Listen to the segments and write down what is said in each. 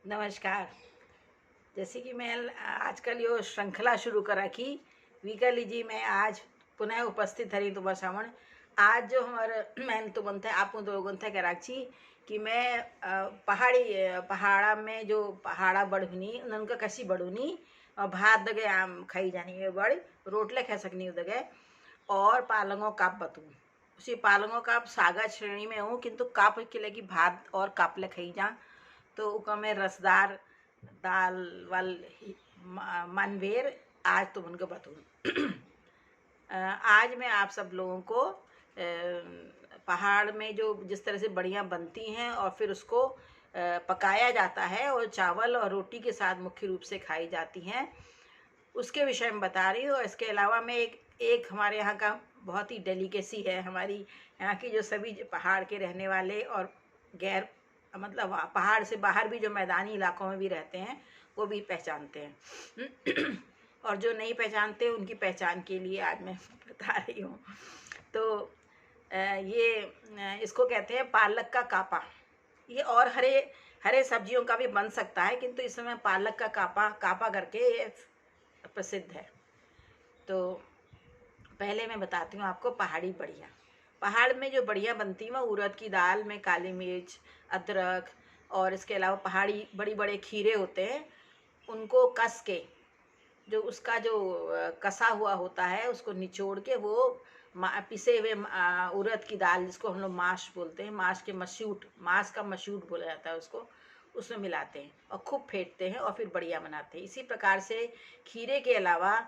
नमस्कार। जैसे कि मैं आजकल यो श्रृंखला शुरू कर रखी वीकली जी, मैं आज पुनः उपस्थित हरी तुम्हारे सामने। आज जो हमारे मैंने तो बनता है आप दो गुंथा कर रखी कि मैं पहाड़ा में जो पहाड़ा बढ़ुनी उनका कसी बढ़ुनी और भात दगे आम खाई जानी है बड़ी रोटले खा सकनी दगे और पालंगों काप बतू उसी पालंगों काप सागा श्रेणी में हूँ किंतु काप के लगी भात और कापले खाई जा तो उका में रसदार दाल वाल मनवेर आज तुम उनको बताऊँ। आज मैं आप सब लोगों को पहाड़ में जो जिस तरह से बढ़िया बनती हैं और फिर उसको पकाया जाता है और चावल और रोटी के साथ मुख्य रूप से खाई जाती हैं उसके विषय में बता रही हूँ। इसके अलावा मैं एक हमारे यहाँ का बहुत ही डेलिकेसी है, हमारी यहाँ की जो सभी पहाड़ के रहने वाले और गैर मतलब पहाड़ से बाहर भी जो मैदानी इलाकों में भी रहते हैं वो भी पहचानते हैं और जो नहीं पहचानते उनकी पहचान के लिए आज मैं बता रही हूँ। तो ये इसको कहते हैं पालक का कापा। ये और हरे हरे सब्जियों का भी बन सकता है किंतु इस समय पालक का कापा करके ये प्रसिद्ध है। तो पहले मैं बताती हूँ आपको पहाड़ी बढ़िया। पहाड़ में जो बढ़िया बनती है वो उड़द की दाल में काली मिर्च अदरक और इसके अलावा पहाड़ी बड़ी बड़े खीरे होते हैं उनको कस के जो उसका जो कसा हुआ होता है उसको निचोड़ के वो पिसे हुए उड़द की दाल जिसको हम लोग माश बोलते हैं, माश का मशूट बोला जाता है उसको, उसमें मिलाते हैं और खूब फेंटते हैं और फिर बढ़िया बनाते हैं। इसी प्रकार से खीरे के अलावा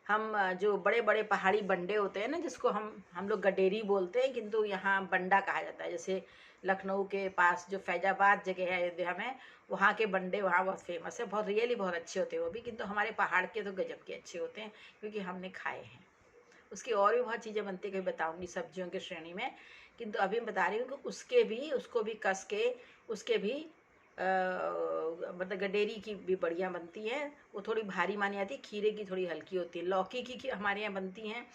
हम जो बड़े बड़े पहाड़ी बंडे होते हैं ना जिसको हम लोग गडेरी बोलते हैं किंतु यहाँ बंडा कहा जाता है। जैसे लखनऊ के पास जो फैजाबाद जगह है अयोध्या में, वहाँ के बंडे वहाँ बहुत फेमस है, बहुत रियली बहुत अच्छे होते हैं वो भी, किंतु हमारे पहाड़ के तो गजब के अच्छे होते हैं क्योंकि हमने खाए हैं। उसकी और भी बहुत चीज़ें बनती है, बताऊँगी सब्जियों के श्रेणी में, किंतु अभी बता रही हूँ कि उसको भी कस के उसके भी मतलब गडेरी की भी बढ़िया बनती है। वो थोड़ी भारी मानी जाती है, खीरे की थोड़ी हल्की होती है, लौकी की हमारे यहाँ बनती हैं।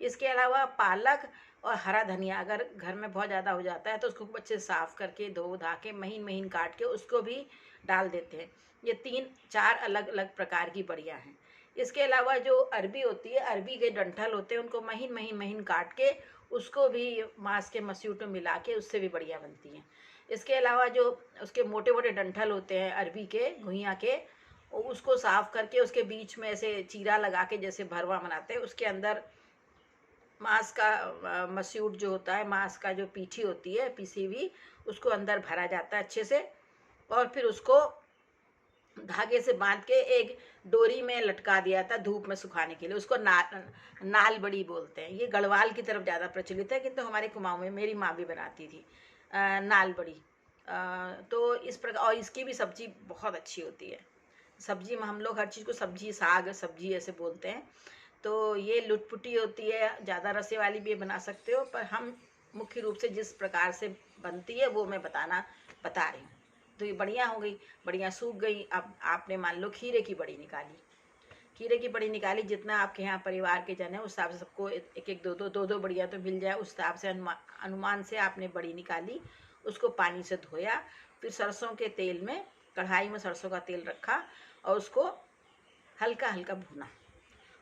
इसके अलावा पालक और हरा धनिया अगर घर में बहुत ज़्यादा हो जाता है तो उसको अच्छे साफ़ करके धो धा के महीन महीन काट के उसको भी डाल देते हैं। ये 3-4 अलग अलग प्रकार की बढ़िया हैं। इसके अलावा जो अरबी होती है, अरबी के डंठल होते हैं उनको महीन महीन महीन काट के उसको भी मांस के मसूट में मिला के उससे भी बढ़िया बनती हैं। इसके अलावा जो उसके मोटे मोटे डंठल होते हैं अरबी के घुइयाँ के, उसको साफ़ करके उसके बीच में ऐसे चीरा लगा के जैसे भरवा बनाते हैं, उसके अंदर मांस का मसूट जो होता है, मांस का जो पीठी होती है पीसी हुई, उसको अंदर भरा जाता है अच्छे से और फिर उसको धागे से बांध के एक डोरी में लटका दिया था धूप में सुखाने के लिए। उसको नाल बड़ी बोलते हैं। ये गढ़वाल की तरफ ज़्यादा प्रचलित है किंतु हमारे कुमाऊँ में मेरी माँ भी बनाती थी नाल बड़ी। तो इस प्रकार, और इसकी भी सब्जी बहुत अच्छी होती है। सब्जी में हम लोग हर चीज़ को सब्जी साग सब्जी ऐसे बोलते हैं। तो ये लुटपुटी होती है, ज़्यादा रसे वाली भी बना सकते हो, पर हम मुख्य रूप से जिस प्रकार से बनती है वो मैं बता रही हूँ। तो ये बढ़िया हो गई, बढ़िया सूख गई। अब आपने मान लो खीरे की बड़ी निकाली, जितना आपके यहाँ परिवार के जन है उस हिसाब से सबको एक एक दो बढ़िया तो मिल जाए उस हिसाब से अनुमान से आपने बड़ी निकाली, उसको पानी से धोया, फिर सरसों के तेल में कढ़ाई में सरसों का तेल रखा और उसको हल्का हल्का भुना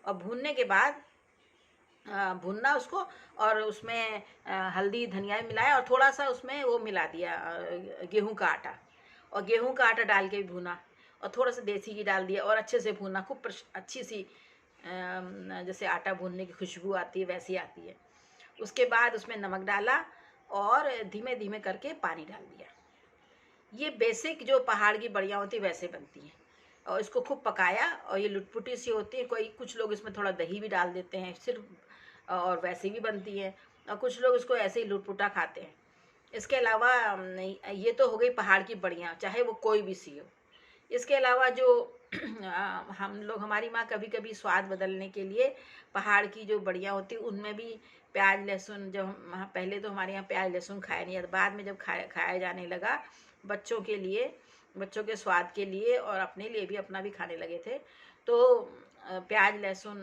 और भूनने के बाद भुनना उसको, और उसमें हल्दी धनिया मिलाया और थोड़ा सा उसमें वो मिला दिया गेहूं का आटा, और गेहूं का आटा डाल के भी भुना और थोड़ा सा देसी घी डाल दिया और अच्छे से भुना, खूब अच्छी सी जैसे आटा भूनने की खुशबू आती है वैसी आती है। उसके बाद उसमें नमक डाला और धीमे धीमे करके पानी डाल दिया। ये बेसिक जो पहाड़ की बढ़िया होती है वैसे बनती है और इसको खूब पकाया और ये लुटपुटी सी होती है। कुछ लोग इसमें थोड़ा दही भी डाल देते हैं सिर्फ, और वैसे भी बनती है, और कुछ लोग इसको ऐसे ही लुटपुटा खाते हैं। इसके अलावा ये तो हो गई पहाड़ की बढ़िया, चाहे वो कोई भी सी हो। इसके अलावा जो हम लोग, हमारी माँ कभी कभी स्वाद बदलने के लिए पहाड़ की जो बढ़िया होती है उनमें भी प्याज लहसुन, जब पहले तो हमारे यहाँ प्याज लहसुन खाया नहीं, बाद में जब खाया जाने लगा बच्चों के स्वाद के लिए और अपने लिए भी, अपना भी खाने लगे थे, तो प्याज लहसुन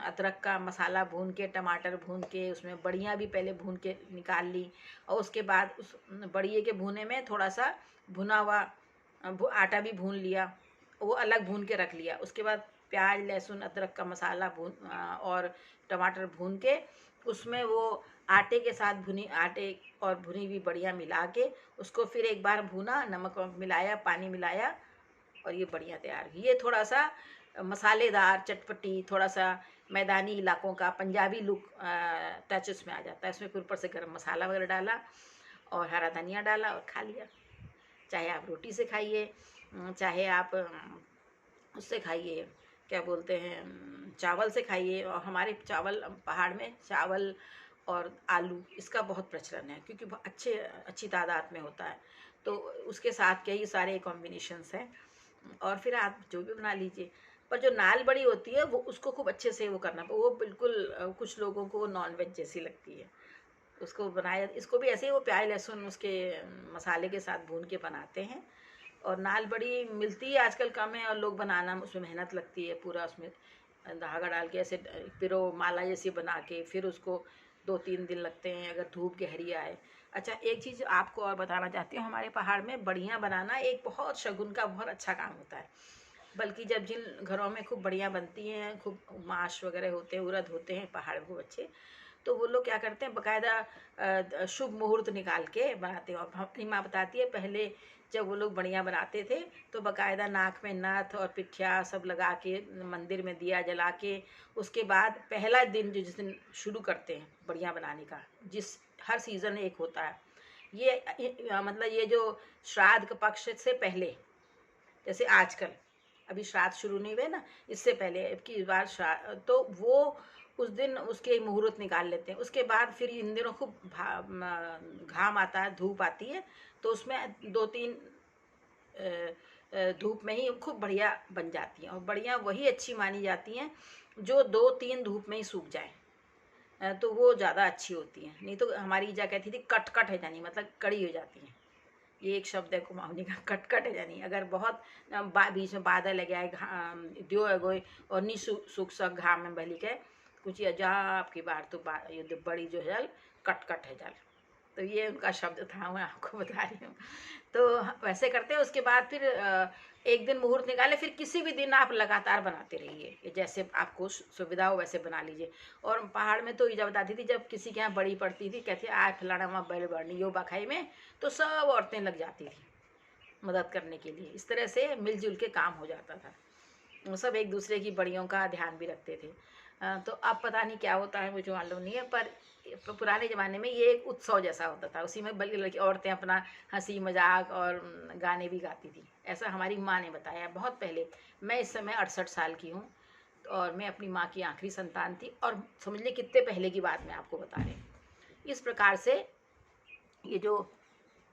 अदरक का मसाला भून के, टमाटर भून के, उसमें बढ़िया भी पहले भून के निकाल ली और उसके बाद उस बढ़िया के भुने में थोड़ा सा भुना हुआ आटा भी भून लिया, वो अलग भून के रख लिया। उसके बाद प्याज लहसुन अदरक का मसाला और टमाटर भून के उसमें वो आटे के साथ आटे और भुनी हुई बढ़िया मिला के उसको फिर एक बार भूना, नमक मिलाया, पानी मिलाया और ये बढ़िया तैयार हुई। ये थोड़ा सा मसालेदार चटपटी, थोड़ा सा मैदानी इलाकों का पंजाबी लुक टच उसमें आ जाता है। उसमें फिर ऊपर से गरम मसाला वगैरह डाला और हरा धनिया डाला और खा लिया। चाहे आप रोटी से खाइए, चाहे आप उससे खाइए, क्या बोलते हैं, चावल से खाइए। और हमारे चावल पहाड़ में चावल और आलू इसका बहुत प्रचलन है, क्योंकि अच्छी तादाद में होता है, तो उसके साथ कई सारे कॉम्बिनेशंस हैं। और फिर आप जो भी बना लीजिए, पर जो नाल बड़ी होती है वो उसको खूब अच्छे से वो करना, वो बिल्कुल कुछ लोगों को नॉन वेज जैसी लगती है। उसको बनाया, इसको भी ऐसे ही वो प्याज लहसुन उसके मसाले के साथ भून के बनाते हैं। और नाल बड़ी मिलती है आजकल कम है, और लोग बनाना उसमें मेहनत लगती है, पूरा उसमें धागा डाल के ऐसे पिरो माला जैसी बना के फिर उसको 2-3 दिन लगते हैं अगर धूप गहरी आए। अच्छा, एक चीज़ आपको और बताना चाहती हूँ, हमारे पहाड़ में बढ़िया बनाना एक बहुत शगुन का बहुत अच्छा काम होता है। बल्कि जब जिन घरों में खूब बढ़िया बनती हैं, खूब माश वगैरह होते हैं, उरद होते हैं पहाड़ को अच्छे, तो वो लोग क्या करते हैं, बाकायदा शुभ मुहूर्त निकाल के बनाते हैं। और अपनी माँ बताती है पहले जब वो लोग बढ़िया बनाते थे तो बाकायदा नाक में नथ और पिठिया सब लगा के मंदिर में दिया जला के उसके बाद पहला दिन जिस दिन शुरू करते हैं बढ़िया बनाने का, जिस हर सीज़न एक होता है ये मतलब ये जो श्राद्ध का पक्ष से पहले, जैसे आजकल अभी श्राद्ध शुरू नहीं हुए ना, इससे पहले की बार श्राद्ध, तो वो उस दिन उसके मुहूर्त निकाल लेते हैं। उसके बाद फिर इन दिनों खूब घाम आता है, धूप आती है, तो उसमें 2-3 धूप में ही खूब बढ़िया बन जाती हैं। और बढ़िया वही अच्छी मानी जाती हैं जो 2-3 धूप में ही सूख जाए, तो वो ज़्यादा अच्छी होती हैं। नहीं तो हमारी ईजा कहती थी कट कट है जानी, मतलब कड़ी हो जाती हैं। ये एक शब्द है कुमाऊनी का, कट कट है जानी। अगर बहुत बीच में बादल लगे आए दियो है गोई और नहीं सूख सक घाम में बहली के कुछ अजा आपकी बार तो ये बड़ी जो जल कट कट है जल, तो ये उनका शब्द था, मैं आपको बता रही हूँ। तो वैसे करते हैं। उसके बाद फिर एक दिन मुहूर्त निकाले, फिर किसी भी दिन आप लगातार बनाते रहिए, जैसे आपको सुविधा हो वैसे बना लीजिए। और पहाड़ में तो ईजा बताती थी जब किसी के यहाँ बड़ी पड़ती थी, कहती आय फलाना वहाँ बड़े बढ़नी यो बखाई में, तो सब औरतें लग जाती थी मदद करने के लिए। इस तरह से मिलजुल के काम हो जाता था, वो सब एक दूसरे की बड़ियों का ध्यान भी रखते थे। तो अब पता नहीं क्या होता है, मुझे मालूम नहीं है, पर पुराने ज़माने में ये एक उत्सव जैसा होता था। उसी में बल्कि लड़की औरतें अपना हंसी मजाक और गाने भी गाती थी, ऐसा हमारी माँ ने बताया बहुत पहले। मैं इस समय 68 साल की हूँ और मैं अपनी माँ की आखिरी संतान थी, और समझ लीजिए कितने पहले की बात मैं आपको बता रही हूँ। इस प्रकार से ये जो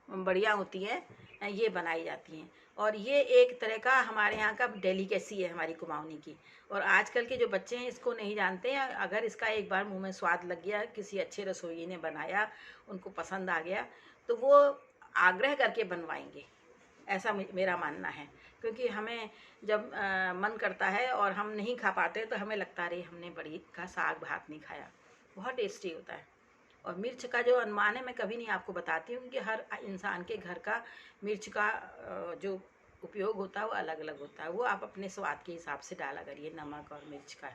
बढ़िया होती है ये बनाई जाती हैं। और ये एक तरह का हमारे यहाँ का डेलिकेसी है हमारी कुमाऊनी की। और आजकल के जो बच्चे हैं इसको नहीं जानते हैं। अगर इसका एक बार मुंह में स्वाद लग गया, किसी अच्छे रसोई ने बनाया, उनको पसंद आ गया, तो वो आग्रह करके बनवाएंगे, ऐसा मेरा मानना है। क्योंकि हमें जब मन करता है और हम नहीं खा पाते तो हमें लगता है अरे हमने बड़ी का साग भात नहीं खाया, बहुत टेस्टी होता है। और मिर्च का जो अनुमान है मैं कभी नहीं आपको बताती हूँ, क्योंकि हर इंसान के घर का मिर्च का जो उपयोग होता है वो अलग अलग होता है। वो आप अपने स्वाद के हिसाब से डाला करिए, नमक और मिर्च का।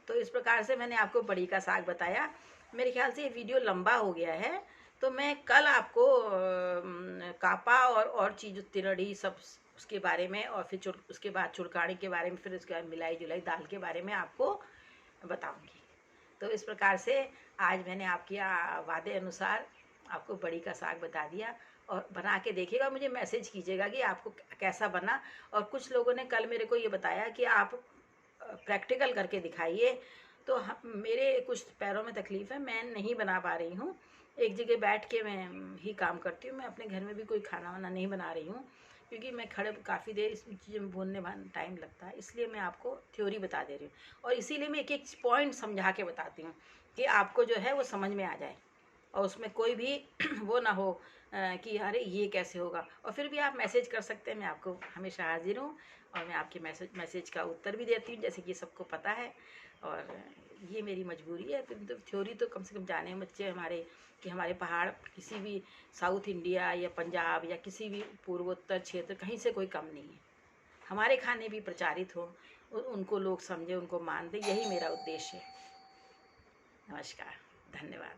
तो इस प्रकार से मैंने आपको बड़ी का साग बताया। मेरे ख्याल से ये वीडियो लंबा हो गया है, तो मैं कल आपको कापा और चीज़ तिरड़ी सब उसके बारे में, और फिर उसके बाद चुड़काड़ी के बारे में, फिर उसके बाद मिलाई जुलाई दाल के बारे में आपको बताऊँगी। तो इस प्रकार से आज मैंने आपके वादे अनुसार आपको बड़ी का साग बता दिया। और बना के देखिएगा, मुझे मैसेज कीजिएगा कि आपको कैसा बना। और कुछ लोगों ने कल मेरे को ये बताया कि आप प्रैक्टिकल करके दिखाइए। तो मेरे कुछ पैरों में तकलीफ़ है, मैं नहीं बना पा रही हूँ। एक जगह बैठ के मैं ही काम करती हूँ, मैं अपने घर में भी कोई खाना वाना नहीं बना रही हूँ, क्योंकि मैं खड़े काफ़ी देर इस चीज़ में भूनने टाइम लगता है। इसलिए मैं आपको थ्योरी बता दे रही हूँ, और इसीलिए मैं एक एक पॉइंट समझा के बताती हूँ कि आपको जो है वो समझ में आ जाए, और उसमें कोई भी वो ना हो कि अरे ये कैसे होगा। और फिर भी आप मैसेज कर सकते हैं, मैं आपको हमेशा हाजिर हूँ, और मैं आपके मैसेज का उत्तर भी देती हूँ, जैसे कि सबको पता है। और ये मेरी मजबूरी है। तो थ्योरी तो कम से कम जाने बच्चे हमारे कि हमारे पहाड़ किसी भी साउथ इंडिया या पंजाब या किसी भी पूर्वोत्तर क्षेत्र कहीं से कोई कम नहीं है। हमारे खाने भी प्रचारित हो, उनको लोग समझे, उनको मान दे, यही मेरा उद्देश्य है। नमस्कार, धन्यवाद।